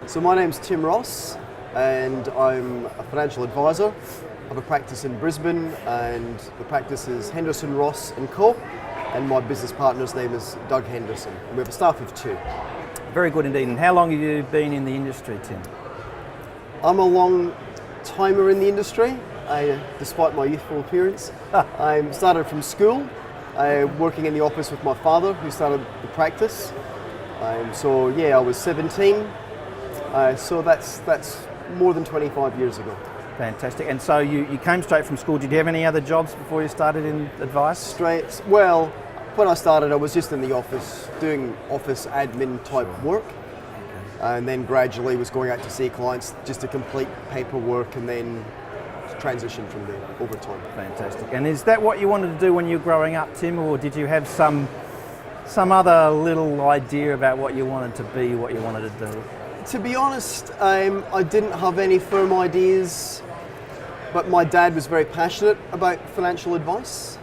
So my name's Tim Ross and I'm a financial advisor. I have a practice in Brisbane and the practice is Henderson Ross & Co. And my business partner's name is Doug Henderson. And we have a staff of 2. Very good indeed. And how long have you been in the industry, Tim? I'm a long timer in the industry, despite my youthful appearance. I started from school, working in the office with my father who started the practice. I was 17. So that's more than 25 years ago. Fantastic. And so you came straight from school. Did you have any other jobs before you started in advice? Well, when I started, I was just in the office doing office admin type work. And then gradually was going out to see clients just to complete paperwork and then transition from there over time. Fantastic. And is that what you wanted to do when you were growing up, Tim, or did you have some other little idea about what you wanted to be, what you wanted to do? To be honest, I didn't have any firm ideas, but my dad was very passionate about financial advice.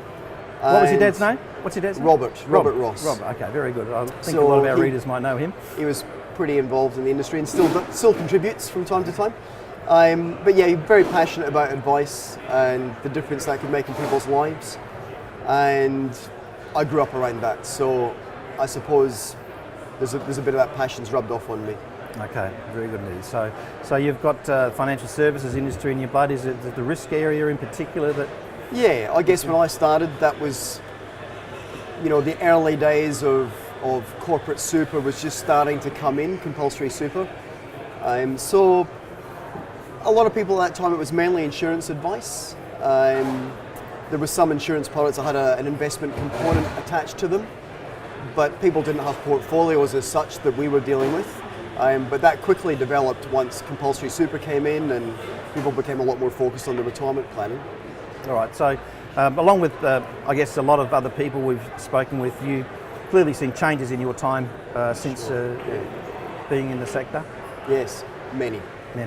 What was your dad's name? What's your dad's name? Robert Ross. Robert, okay, very good. I think a lot of our readers might know him. He was pretty involved in the industry and still contributes from time to time. But yeah, very passionate about advice and the difference that could make in people's lives. And I grew up around that, so I suppose there's a bit of that passion's rubbed off on me. Okay, very good news. So you've got financial services industry in your blood. Is it the risk area in particular that? Yeah, I guess when I started, that was, the early days of corporate super was just starting to come in, compulsory super. So a lot of people at that time, it was mainly insurance advice. There was some insurance products that had an investment component attached to them, but people didn't have portfolios as such that we were dealing with. But that quickly developed once compulsory super came in and people became a lot more focused on the retirement planning. All right, so along with, I guess, a lot of other people we've spoken with, you clearly seen changes in your time since being in the sector? Yes, many. Do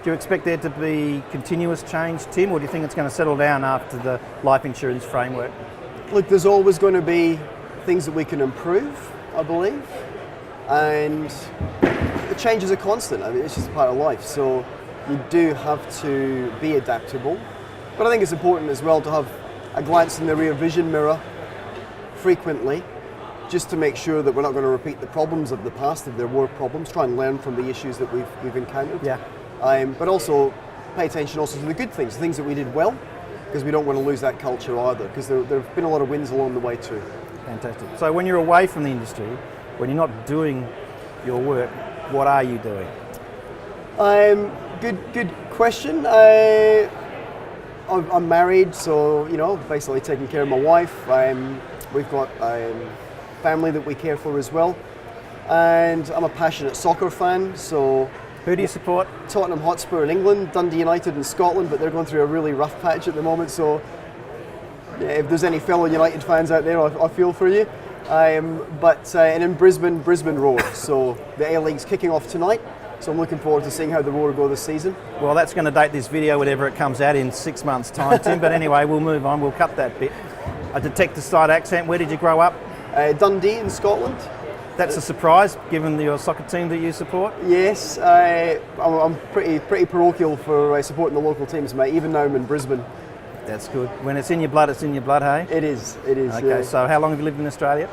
you expect there to be continuous change, Tim, or do you think it's going to settle down after the life insurance framework? Look, there's always going to be things that we can improve, I believe. And the change is a constant. I mean, it's just part of life. So you do have to be adaptable. But I think it's important as well to have a glance in the rear vision mirror frequently, just to make sure that we're not going to repeat the problems of the past if there were problems. Try and learn from the issues that we've encountered. Yeah. But also pay attention also to the good things, the things that we did well, because we don't want to lose that culture either, because there have been a lot of wins along the way too. Fantastic. So when you're away from the industry, when you're not doing your work, what are you doing? Good question. I'm married, so basically taking care of my wife. We've got family that we care for as well, and I'm a passionate soccer fan. So who do you support? Tottenham Hotspur in England, Dundee United in Scotland, but they're going through a really rough patch at the moment. So yeah, if there's any fellow United fans out there, I feel for you. And in Brisbane Roar. So the A-League's kicking off tonight. So I'm looking forward to seeing how the Roar go this season. Well, that's going to date this video whenever it comes out in 6 months' time, Tim. But anyway, we'll move on. We'll cut that bit. I detect the slight accent. Where did you grow up? Dundee in Scotland. That's a surprise, given your soccer team that you support. Yes, I'm pretty parochial for supporting the local teams, mate. Even now I'm in Brisbane. That's good. When it's in your blood, it's in your blood, hey? It is. Okay, so how long have you lived in Australia?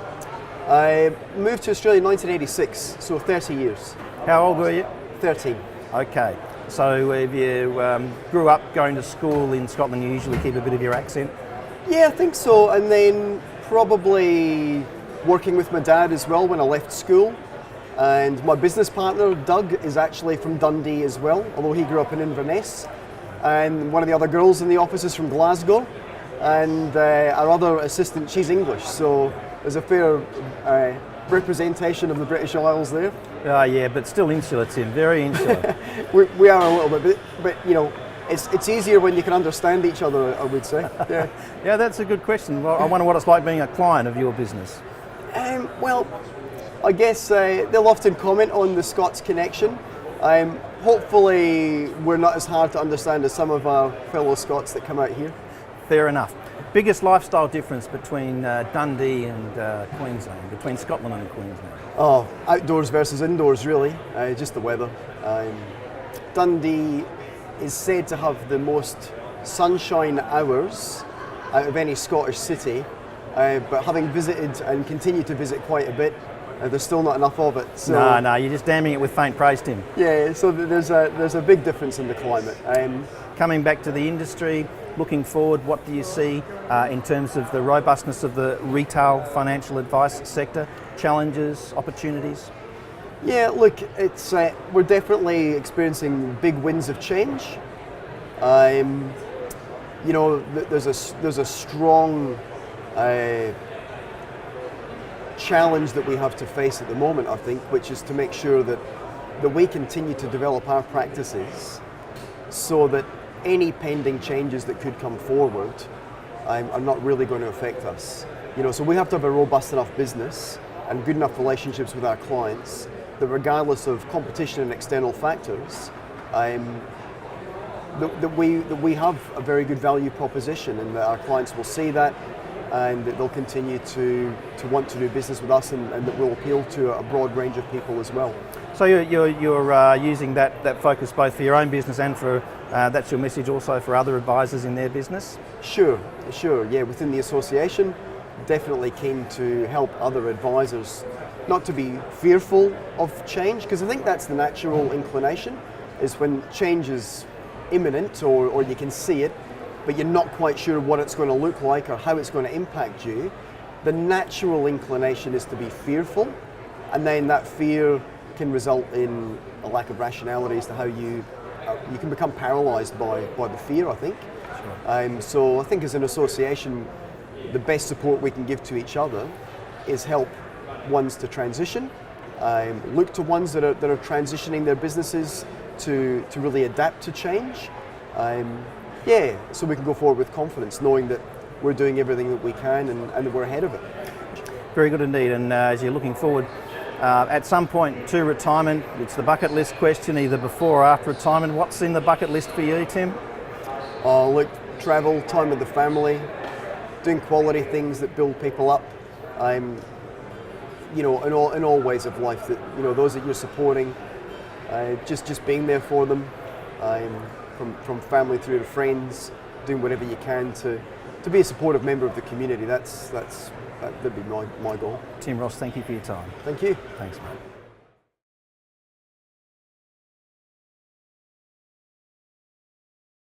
I moved to Australia in 1986, so 30 years. How old were you? 13. Okay, so if you grew up going to school in Scotland, you usually keep a bit of your accent? Yeah, I think so, and then probably working with my dad as well when I left school. And my business partner, Doug, is actually from Dundee as well, although he grew up in Inverness. And one of the other girls in the office is from Glasgow. And our other assistant, she's English, so there's a fair representation of the British Isles there. Yeah, but still insular, Tim, very insular. we are a little bit, but it's easier when you can understand each other, I would say. Yeah. Yeah, that's a good question. Well, I wonder what it's like being a client of your business. Well, I guess they'll often comment on the Scots connection. Hopefully we're not as hard to understand as some of our fellow Scots that come out here. Fair enough. Biggest lifestyle difference between Dundee and Queensland, between Scotland and Queensland? Oh, outdoors versus indoors, really. Just the weather. Dundee is said to have the most sunshine hours out of any Scottish city, but having visited and continue to visit quite a bit, there's still not enough of it. So, No, you're just damning it with faint praise, Tim. yeah, so there's a big difference in the climate. Coming back to the industry, looking forward, what do you see in terms of the robustness of the retail financial advice sector? Challenges, opportunities? Yeah, look, it's we're definitely experiencing big winds of change. You know, there's a strong challenge that we have to face at the moment, I think, which is to make sure that we continue to develop our practices so that any pending changes that could come forward are not really going to affect us. You know, so we have to have a robust enough business and good enough relationships with our clients that regardless of competition and external factors, that we have a very good value proposition, and that our clients will see that, and that they'll continue to want to do business with us, and that will appeal to a broad range of people as well. So you're using that focus both for your own business and for that's your message also for other advisors in their business? Sure. Yeah, within the association, definitely keen to help other advisors not to be fearful of change, because I think that's the natural inclination, is when change is imminent or you can see it, but you're not quite sure what it's going to look like or how it's going to impact you. The natural inclination is to be fearful, and then that fear can result in a lack of rationality as to how you can become paralysed by the fear, I think. Sure. So I think as an association, the best support we can give to each other is help ones to transition, look to ones that are transitioning their businesses to really adapt to change. So we can go forward with confidence, knowing that we're doing everything that we can and that we're ahead of it. Very good indeed. And as you're looking forward at some point to retirement, it's the bucket list question, either before or after retirement. What's in the bucket list for you, Tim? Look, travel, time with the family, doing quality things that build people up. You know, in all ways of life, that, you know, those that you're supporting, just being there for them, from family through to friends, doing whatever you can to be a supportive member of the community. That'd be my goal. Tim Ross, thank you for your time. Thank you. Thanks, mate.